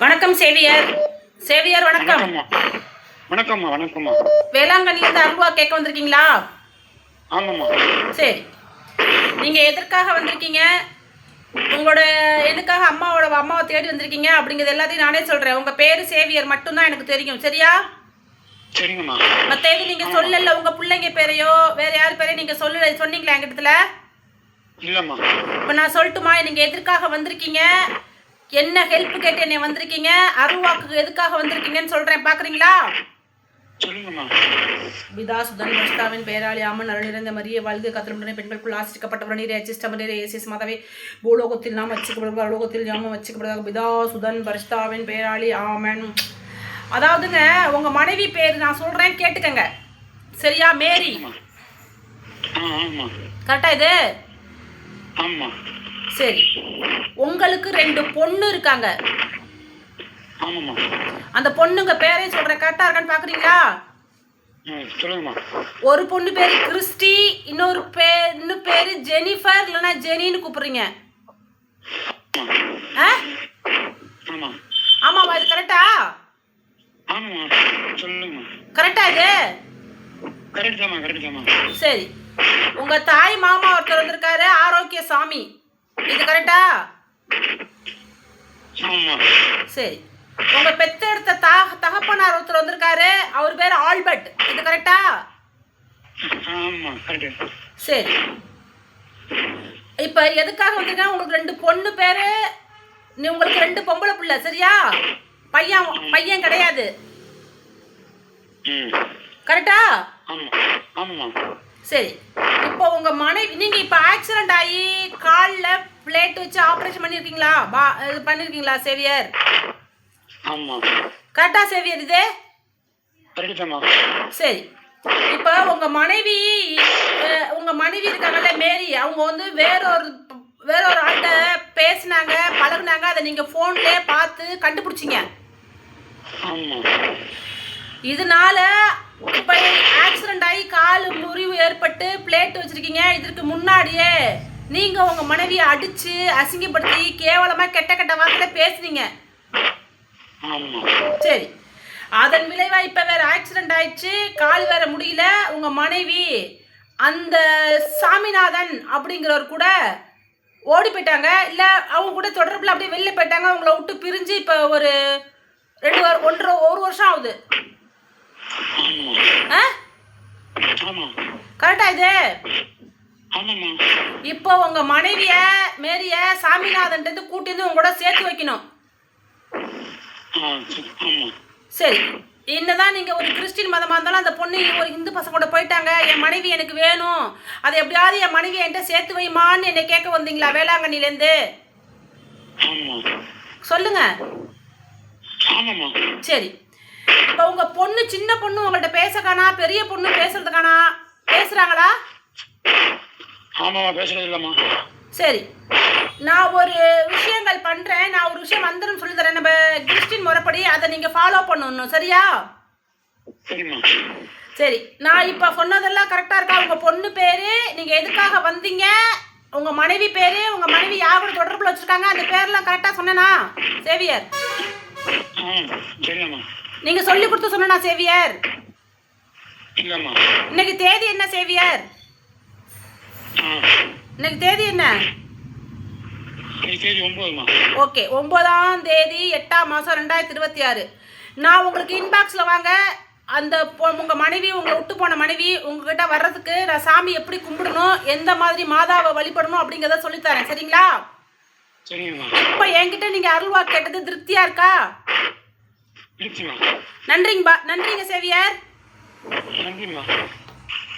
வணக்கம் Xavier. Xavier வணக்கம். வணக்கம்மா. வணக்கம்மா. வேளாங்கண்ணிலிருந்து அருவா கேட்க வந்திருக்கீங்களா? ஆமாம்மா. சரி, நீங்கள் எதற்காக வந்திருக்கீங்க, உங்களோட எதுக்காக அம்மாவை தேடி வந்திருக்கீங்க அப்படிங்கிறது எல்லாத்தையும் நானே சொல்கிறேன். உங்கள் பேர் சேவியர் மட்டும்தான் எனக்கு தெரியும், சரியா? சரிங்கம்மா. மற்ற எது நீங்கள் சொல்லல, உங்கள் பிள்ளைங்க பேரையோ வேறு யார் பேரையும் நீங்கள் சொன்னீங்களா எங்கிட்டத்தில்? இல்லைம்மா. இப்போ நான் சொல்லட்டுமா, நீங்கள் எதற்காக வந்திருக்கீங்க, என்ன ஹெல்ப் கேட்டு என்னை வந்திருக்கீங்க, அருள்வாக்கு எதுக்காக வந்திருக்கீங்கன்னு சொல்கிறேன், பார்க்குறீங்களா? சொல்லுங்கம்மா. பிதா சுதன் பரிசுத்தாவின் பேராளி அம்மன் அருள் நிறைந்த மரிய வாழ்க கத்திரமுடனே பெண்களுக்குள் ஆசிரிக்கப்பட்டவர் நீர் அச்சிஷ்டமரே ஏசிஸ் மாதாவே பூலோகத்தில் நாம் வச்சுக்கப்படுவோம் அலோகத்தில் நாம வச்சுக்கப்படுவாங்க. பிதா சுதன் பரிசுத்தாவின் பேராளி ஆமன். அதாவதுங்க, உங்கள் மனைவி பேர் நான் சொல்கிறேன், கேட்டுக்கங்க, சரியா? மேரி. கரெக்டா இது? ஆமாம். சரி, உங்களுக்கு 2 பொண்ணு இருக்காங்க. ஆமாம்மா. அந்த பொண்ணுங்க பேரையும் சொல்கிறேன், கரெக்டாக இருக்கான்னு பார்க்குறீங்களா? சொல்லுங்கம்மா. ஒரு பொண்ணு பேர் கிறிஸ்டி, இன்னொரு பேர் ஜெனிஃபர் இல்லைன்னா ஜெனின்னு கூப்பிடுறீங்க. ஆமாம்மா, இது கரெக்டா? ஆமாம்மா. சொல்லுங்கம்மா. கரெக்டா இது? கரெக்ட் தாம்மா. கரெக்ட் தாம்மா. சரி, உங்கள் தாய் மாமா ஒருத்தர் வந்திருக்காரு, ஆரோக்கிய சாமி, இது கரெக்டா? ஆமாம்மா. சரி, உங்கள் பெத்தெடுத்த தகப்பனார் ஒருத்தர் வந்திருக்காரு, அவர் பேர் ஆல்பர்ட், இது கரெக்டா? ஆமாம்மா. கரெக்ட். சரி, இப்போ எதுக்காக வந்திருக்கேன், உங்களுக்கு 2 பொண்ணு பேர், உங்களுக்கு 2 பொம்பளை பிள்ளை, சரியா? பையன் கிடையாது, கரெக்டா? சரி, இப்போ உங்கள் மனைவி, நீங்கள் இப்போ ஆக்சிடென்ட் ஆகி காலில் பிளேட் வச்சு ஆப்ரேஷன் பண்ணியிருக்கீங்களா? இது பண்ணியிருக்கீங்களா சேவியர்? கரெக்டா சேவியர் இது? சரி, இப்போ உங்கள் மனைவி இருக்காங்கல்ல மேரி, அவங்க வந்து வேறொரு ஆள்கிட்ட பேசினாங்க, பழகுனாங்க, அதை நீங்கள் ஃபோன்லேயே பார்த்து கண்டுபிடிச்சிங்க. இதனால இப்போ ஆக்சிடென்ட் ஆகி கால் முறிவு ஏற்பட்டு பிளேட் வச்சுருக்கீங்க. இதற்கு முன்னாடியே நீங்கள் உங்கள் மனைவியை அடித்து அசிங்கப்படுத்தி கேவலமாக கெட்ட வார்த்தையில் பேசுனீங்க. சரி, அதன் விளைவாக இப்போ வேறு ஆக்சிடென்ட் ஆயிடுச்சு, கால் வேற முடியல. உங்கள் மனைவி அந்த சாமிநாதன் அப்படிங்கிறவர் கூட ஓடி போயிட்டாங்க, இல்லை அவங்க கூட தொடர்பில் அப்படியே வெளில போயிட்டாங்க, அவங்கள விட்டு பிரிஞ்சு இப்போ ஒரு 1 வருஷம் ஆகுது. கரெக்டா இது? இப்போ உங்க மனைவிய மேரிய சாமிநாதன் கூட்டிருந்து உங்க கூட சேர்த்து வைக்கணும். சரி, என்னதான் நீங்க ஒரு கிறிஸ்டின் மதமா இருந்தாலும் அந்த பொண்ணு ஒரு இந்து பசங்க கூட போயிட்டாங்க, என் மனைவி எனக்கு வேணும், அதை எப்படியாவது என் மனைவியை என்கிட்ட சேர்த்து வைமான்னு என்னை கேட்க வந்தீங்களா வேளாங்கண்ணிலேருந்து? சொல்லுங்க. சரி, இப்போ உங்க பொண்ணு, சின்ன பொண்ணு உங்கள்கிட்ட பேச காணா, பெரிய பொண்ணு பேசுறது காணா, பேசுறாங்களா? சரி, நான் ஒரு விஷயங்கள் பண்றேன், நான் ஒரு விஷயம் மந்திரம் சொல்லி தரேன், நம்ம கிறிஸ்டின் முறைப்படி அதை நீங்க ஃபாலோ பண்ணணும், சரியா? சரி, நான் இப்போ சொன்னதெல்லாம் கரெக்டா இருக்கா? உங்க பொண்ணு பேரு, நீங்க எதுக்காக வந்தீங்க, உங்க மனைவி பேரு, உங்க மனைவி யார் கூட தொடர்புல வச்சிருக்காங்க, அந்த பேர்லாம் கரெக்டா சொன்னேனா சேவியர்? நீங்க சொல்லி கொடுத்து சொன்னா சேவியர்? இன்னைக்கு தேதி என்ன சேவியர்? இன்னைக்கு தேதி என்ன? ஓகே, 9ஆம் தேதி 8ஆம் மாதம் 2026. நான் உங்களுக்கு இன்பாக்ஸில் வாங்க, அந்த உங்கள் மனைவி, உங்களை விட்டு போன மனைவி உங்ககிட்ட வர்றதுக்கு நான் சாமி எப்படி கும்பிடணும், எந்த மாதிரி மாதாவை வழிபடணும் அப்படிங்கிறத சொல்லித்தரேன், சரிங்களா? இப்போ என்கிட்ட நீங்கள் அருள்வாக்கு கேட்டது திருப்தியாக இருக்கா? நன்றிங்க சேவியர்.